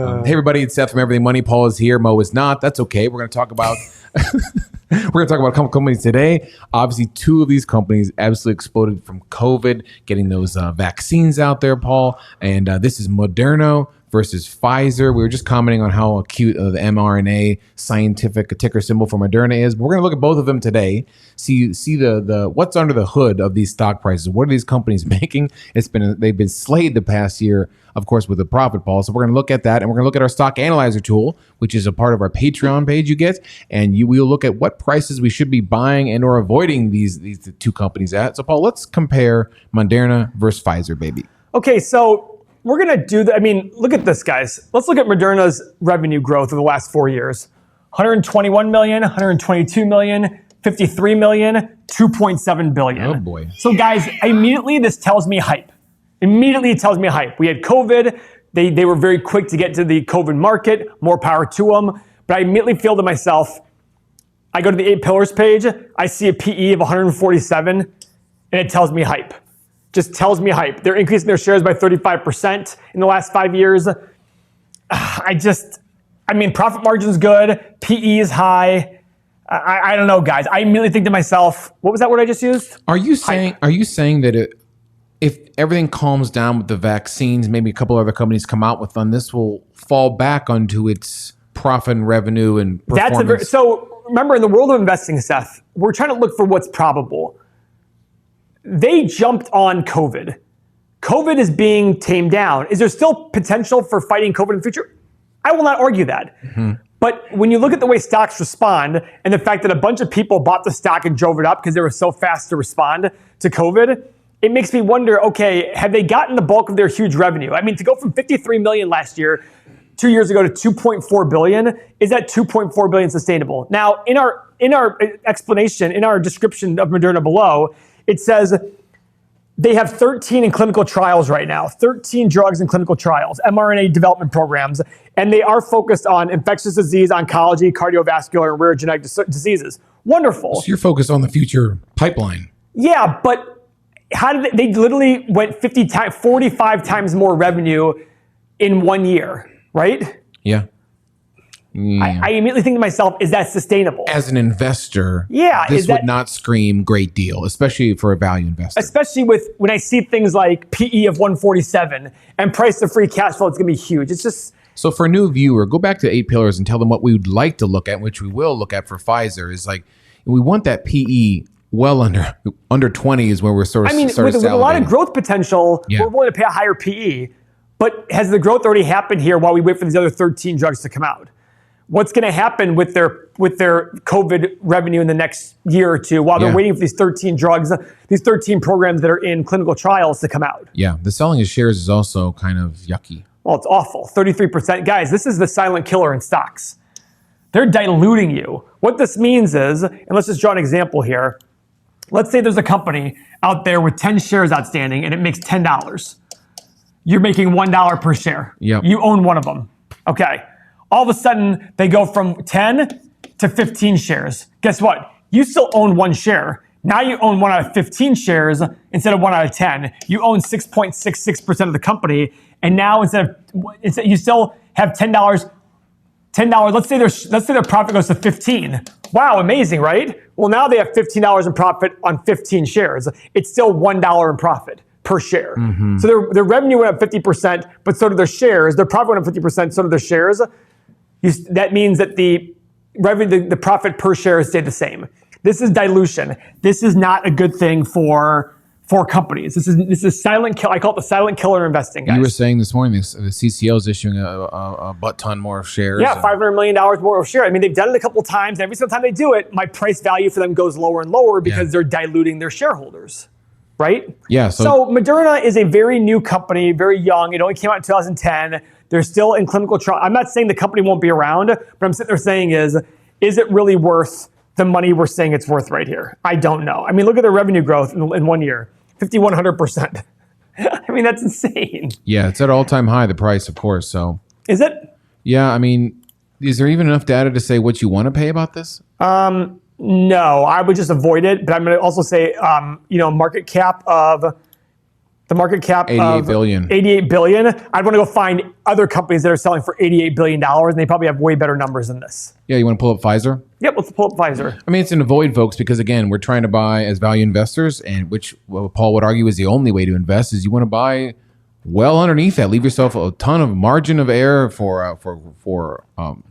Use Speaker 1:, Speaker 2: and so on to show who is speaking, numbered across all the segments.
Speaker 1: Hey everybody, it's Seth from Everything Money. Paul is here. Mo is not. That's okay. We're going to talk about we're going to talk about a couple companies today. Obviously, two of these companies absolutely exploded from COVID, getting those vaccines out there, Paul. And this is Moderna versus Pfizer. We were just commenting on how cute the mRNA scientific ticker symbol for Moderna is. But we're going to look at both of them today. See the what's under the hood of these stock prices. What are these companies making? They've been slayed the past year, of course, with the profit, Paul. So we're going to look at that, and we're going to look at our stock analyzer tool, which is a part of our Patreon page you get, and we'll look at what prices we should be buying and or avoiding these two companies at. So, Paul, let's compare Moderna versus Pfizer, baby.
Speaker 2: Okay, so we're going to do that. I mean, look at this, guys. Let's look at Moderna's revenue growth over the last 4 years. 121 million, 122 million, 53 million, 2.7 billion.
Speaker 1: Oh, boy.
Speaker 2: So, guys, immediately this tells me hype. Immediately it tells me hype. We had COVID. They were very quick to get to the COVID market. More power to them. But I immediately feel to myself, I go to the 8 pillars page. I see a PE of 147, and it tells me hype. Just tells me hype. They're increasing their shares by 35% in the last 5 years. Profit margin's good. PE is high. I don't know, guys. I immediately think to myself, what was that word I just used?
Speaker 1: Are you saying that if everything calms down with the vaccines, maybe a couple other companies come out with them, this will fall back onto its profit and revenue and performance?
Speaker 2: So remember, in the world of investing, Seth, we're trying to look for what's probable. They jumped on COVID. COVID is being tamed down. Is there still potential for fighting COVID in the future? I will not argue that. Mm-hmm. But when you look at the way stocks respond and the fact that a bunch of people bought the stock and drove it up because they were so fast to respond to COVID, it makes me wonder, okay, have they gotten the bulk of their huge revenue? I mean, to go from 53 million last year, 2 years ago, to 2.4 billion, is that 2.4 billion sustainable? Now, in our explanation, in our description of Moderna below, it says they have 13 in clinical trials right now, 13 drugs in clinical trials, mRNA development programs, and they are focused on infectious disease, oncology, cardiovascular, and rare genetic diseases. Wonderful.
Speaker 1: So you're focused on the future pipeline. Yeah,
Speaker 2: but how did they literally went 45 times more revenue in 1 year, right?
Speaker 1: Yeah.
Speaker 2: I immediately think to myself, is that sustainable?
Speaker 1: As an investor, this would not scream great deal, especially for a value investor.
Speaker 2: Especially when I see things like PE of 147 and price to free cash flow, it's going to be huge. It's just...
Speaker 1: So for a new viewer, go back to 8 pillars and tell them what we would like to look at, which we will look at for Pfizer, is like, we want that PE well under 20 is where we're sort of
Speaker 2: with a lot of growth potential, we're willing to pay a higher PE. But has the growth already happened here while we wait for these other 13 drugs to come out? What's going to happen with their COVID revenue in the next year or two while they're waiting for these 13 drugs, these 13 programs that are in clinical trials to come out? Yeah,
Speaker 1: the selling of shares is also kind of yucky.
Speaker 2: Well, it's awful. 33%. Guys, this is the silent killer in stocks. They're diluting you. What this means is, and let's just draw an example here. Let's say there's a company out there with 10 shares outstanding and it makes $10. You're making $1 per share.
Speaker 1: Yep.
Speaker 2: You own one of them. Okay. All of a sudden, they go from 10 to 15 shares. Guess what? You still own 1 share. Now you own 1 out of 15 shares instead of 1 out of 10. You own 6.66% of the company. And now instead you still have $10. Let's say their profit goes to 15. Wow, amazing, right? Well, now they have $15 in profit on 15 shares. It's still $1 in profit per share. Mm-hmm. So their revenue went up 50%, but so did their shares. Their profit went up 50%, so did their shares. That means that the profit per share stayed the same. This is dilution. This is not a good thing for companies. This is silent kill. I call it the silent killer investing, guys.
Speaker 1: You were saying this morning the CCO is issuing a butt ton more shares.
Speaker 2: Yeah, $500 million more of shares. I mean, they've done it a couple times. Every single time they do it, my price value for them goes lower and lower because they're diluting their shareholders, right?
Speaker 1: Yeah.
Speaker 2: So Moderna is a very new company, very young. It only came out in 2010. They're still in clinical trial. I'm not saying the company won't be around, but I'm sitting there saying is it really worth the money we're saying it's worth right here? I don't know. I mean, look at their revenue growth in 1 year, 5,100%. I mean, that's insane.
Speaker 1: Yeah, it's at all-time high, the price, of course. So
Speaker 2: is it?
Speaker 1: Yeah, I mean, is there even enough data to say what you want to pay about this?
Speaker 2: No, I would just avoid it. But I'm going to also say, market cap of The market cap
Speaker 1: 88
Speaker 2: of
Speaker 1: billion.
Speaker 2: 88 billion. I'd want to go find other companies that are selling for $88 billion, and they probably have way better numbers than this.
Speaker 1: Yeah, you want to pull up Pfizer?
Speaker 2: Yep, let's pull up Pfizer.
Speaker 1: I mean, it's an avoid, folks, because again, we're trying to buy as value investors, and which Paul would argue is the only way to invest is you want to buy well underneath that. Leave yourself a ton of margin of error for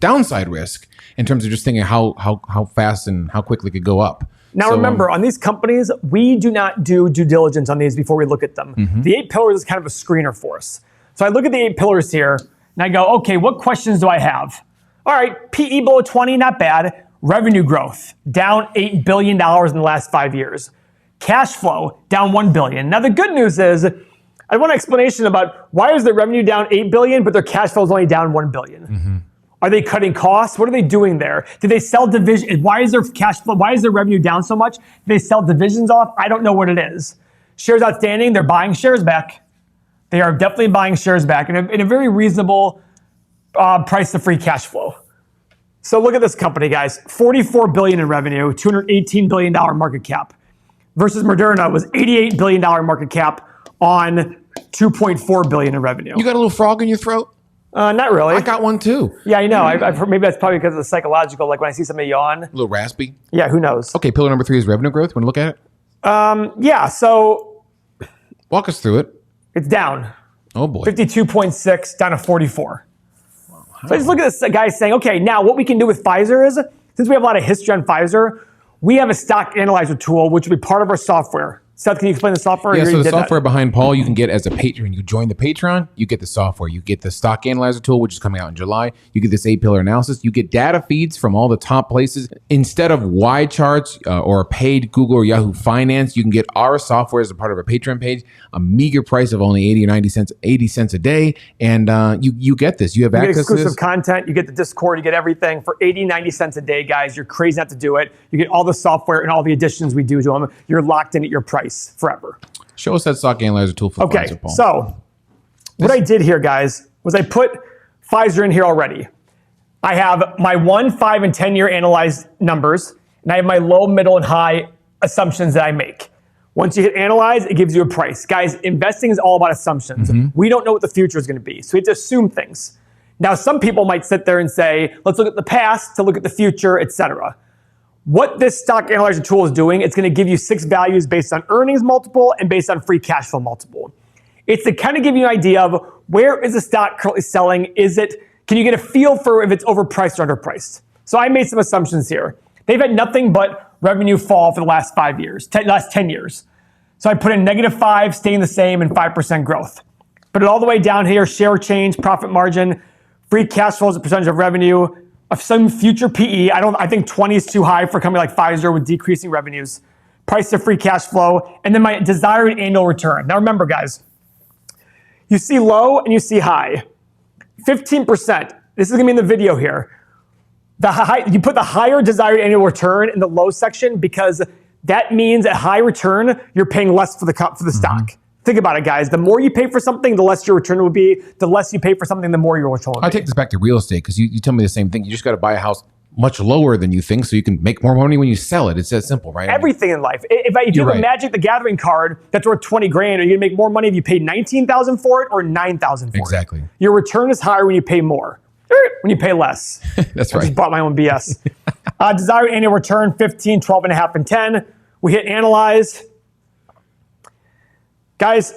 Speaker 1: downside risk in terms of just thinking how fast and how quickly it could go up.
Speaker 2: Now, remember, on these companies, we do not do due diligence on these before we look at them. The 8 pillars is kind of a screener for us. So I look at the 8 pillars here, and I go, okay, what questions do I have? All right, PE below 20, not bad. Revenue growth, down $8 billion in the last 5 years. Cash flow, down $1 billion. Now, the good news is, I want an explanation about why is their revenue down $8 billion, but their cash flow is only down $1 billion. Are they cutting costs? What are they doing there? Did they sell division? Why is their cash flow? Why is their revenue down so much? Did they sell divisions off? I don't know what it is. Shares outstanding, they're buying shares back. They are definitely buying shares back in a very reasonable price to free cash flow. So look at this company, guys. $44 billion in revenue, $218 billion market cap. Versus Moderna was $88 billion market cap on $2.4 billion in revenue.
Speaker 1: You got a little frog in your throat?
Speaker 2: Not really.
Speaker 1: I got one too.
Speaker 2: Yeah, I know. I've heard, maybe that's probably because of the psychological, like when I see somebody yawn.
Speaker 1: A little raspy.
Speaker 2: Yeah, who knows?
Speaker 1: Okay, pillar number 3 is revenue growth. Want to look at it?
Speaker 2: Yeah, so
Speaker 1: Walk us through it.
Speaker 2: it's down.
Speaker 1: Oh boy.
Speaker 2: 52.6 down to 44. So I just look at this guy saying, okay, now what we can do with Pfizer is, since we have a lot of history on Pfizer, we have a stock analyzer tool, which will be part of our software. Seth, can you explain the software?
Speaker 1: Yeah, so the software behind Paul, you can get as a patron. You join the Patreon, you get the software. You get the stock analyzer tool, which is coming out in July. You get this 8-pillar analysis. You get data feeds from all the top places. Instead of Y charts or a paid Google or Yahoo Finance, you can get our software as a part of our Patreon page, a meager price of only 80 or 80 cents a day. And you get this. You have access to
Speaker 2: exclusive content. You get the Discord. You get everything for 80, 90 cents a day, guys. You're crazy not to do it. You get all the software and all the additions we do to them. You're locked in at your price forever.
Speaker 1: Show us that stock analyzer tool for Pfizer, Paul.
Speaker 2: So what I did here, guys, was I put Pfizer in here already. I have my 1, 5, and 10-year analyzed numbers, and I have my low, middle, and high assumptions that I make. Once you hit analyze, it gives you a price. Guys, investing is all about assumptions. We don't know what the future is going to be, so we have to assume things. Now, some people might sit there and say, let's look at the past to look at the future, etc. What this stock analyzer tool is doing, it's going to give you 6 values based on earnings multiple and based on free cash flow multiple. It's to kind of give you an idea of where is the stock currently selling? Can you get a feel for if it's overpriced or underpriced? So I made some assumptions here. They've had nothing but revenue fall for the last 5 years, last 10 years. So I put in -5, staying the same, and 5% growth. Put it all the way down here, share change, profit margin, free cash flow as a percentage of revenue, of some future PE. I think 20 is too high for a company like Pfizer with decreasing revenues. Price to free cash flow, and then my desired annual return. Now remember, guys, you see low and you see high. 15%. This is going to be in the video here. You put the higher desired annual return in the low section because that means at high return, you're paying less for the stock. Think about it, guys. The more you pay for something, the less your return will be. The less you pay for something, the more your return will be.
Speaker 1: I take this back to real estate because you tell me the same thing. You just got to buy a house much lower than you think so you can make more money when you sell it. It's that simple, right?
Speaker 2: Everything in life. If you have a Magic the Gathering card that's worth 20 grand, are you going to make more money if you pay 19,000 for it or 9,000 for it?
Speaker 1: Exactly.
Speaker 2: Your return is higher when you pay more. When you pay less.
Speaker 1: That's
Speaker 2: I
Speaker 1: right.
Speaker 2: just bought my own BS. Desired annual return, 15, 12.5, and 10. We hit analyze. Guys,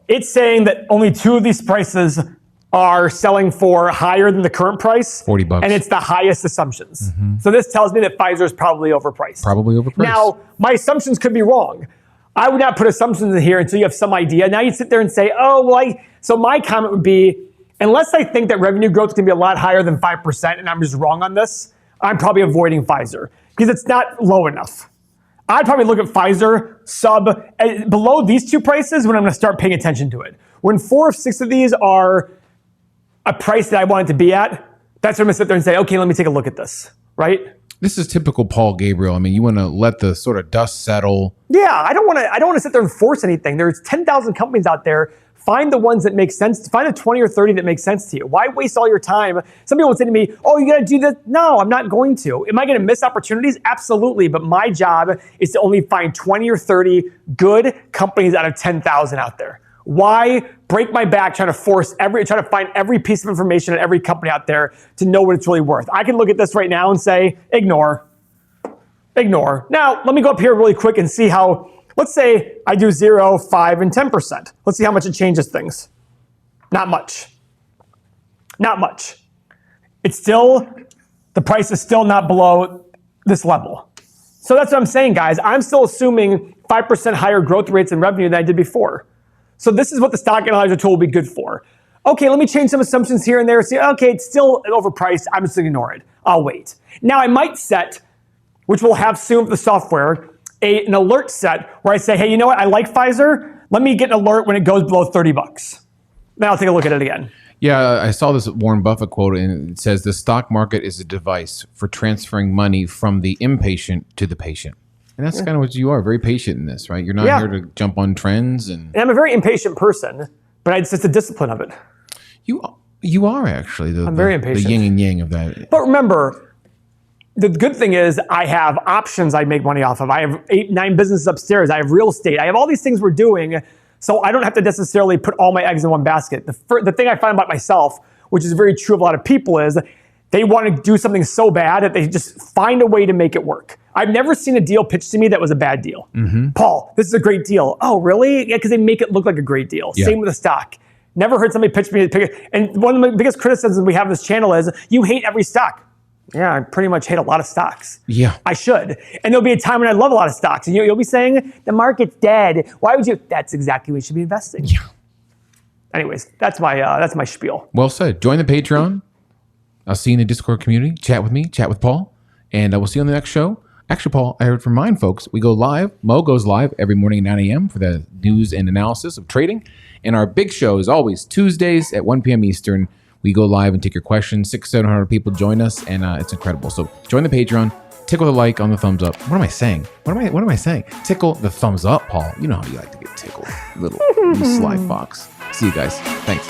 Speaker 2: it's saying that only 2 of these prices are selling for higher than the current price.
Speaker 1: $40.
Speaker 2: And it's the highest assumptions. So this tells me that Pfizer is probably overpriced.
Speaker 1: Probably overpriced.
Speaker 2: Now, my assumptions could be wrong. I would not put assumptions in here until you have some idea. Now you sit there and say, oh, well, so my comment would be, unless I think that revenue growth is going to be a lot higher than 5% and I'm just wrong on this, I'm probably avoiding Pfizer because it's not low enough. I'd probably look at Pfizer below these 2 prices when I'm going to start paying attention to it. When 4 of 6 of these are a price that I want it to be at, that's when I'm going to sit there and say, okay, let me take a look at this, right?
Speaker 1: This is typical Paul Gabriel. I mean, you want to let the sort of dust settle.
Speaker 2: Yeah, I don't want to sit there and force anything. There's 10,000 companies out there. Find the ones that make sense. Find the 20 or 30 that make sense to you. Why waste all your time? Some people would say to me, oh, you got to do this. No, I'm not going to. Am I going to miss opportunities? Absolutely. But my job is to only find 20 or 30 good companies out of 10,000 out there. Why break my back trying to find every piece of information on every company out there to know what it's really worth? I can look at this right now and say, ignore. Now, let me go up here really quick and see how, let's say I do 0, 5, and 10%. Let's see how much it changes things. Not much. It's still, the price is still not below this level. So that's what I'm saying, guys. I'm still assuming 5% higher growth rates in revenue than I did before. So this is what the stock analyzer tool will be good for. Okay, let me change some assumptions here and there. See, okay, it's still overpriced. I'm just going to ignore it. I'll wait. Now I might set, which we'll have soon with the software, an alert set where I say, hey, you know what? I like Pfizer. Let me get an alert when it goes below $30. Then I'll take a look at it again.
Speaker 1: Yeah, I saw this Warren Buffett quote, and it says the stock market is a device for transferring money from the impatient to the patient. And that's kind of what you are, very patient in this, right? You're not here to jump on trends. And
Speaker 2: I'm a very impatient person, but it's just the discipline of it.
Speaker 1: You are actually. I'm
Speaker 2: very impatient.
Speaker 1: The yin and yang of that.
Speaker 2: But remember, the good thing is I have options I make money off of. I have 8, 9 businesses upstairs. I have real estate. I have all these things we're doing. So I don't have to necessarily put all my eggs in one basket. The thing I find about myself, which is very true of a lot of people, is they want to do something so bad that they just find a way to make it work. I've never seen a deal pitched to me that was a bad deal. Paul, this is a great deal. Oh, really? Yeah, because they make it look like a great deal. Yeah. Same with the stock. Never heard somebody pitch me. And one of the biggest criticisms we have in this channel is you hate every stock. Yeah, I pretty much hate a lot of stocks.
Speaker 1: Yeah.
Speaker 2: I should. And there'll be a time when I love a lot of stocks. And you'll be saying, the market's dead. Why would you? That's exactly where you should be investing.
Speaker 1: Yeah.
Speaker 2: Anyways, that's my spiel.
Speaker 1: Well said. Join the Patreon. I'll see you in the Discord community. Chat with me. Chat with Paul. And we'll see you on the next show. Actually, Paul, I heard from mine, folks. We go live. Mo goes live every morning at 9 a.m. for the news and analysis of trading. And our big show is always Tuesdays at 1 p.m. Eastern. We go live and take your questions. 600-700 people join us, and it's incredible. So join the Patreon. Tickle the like on the thumbs up. What am I saying? What am I saying? Tickle the thumbs up, Paul. You know how you like to get tickled. You sly fox. See you guys. Thanks.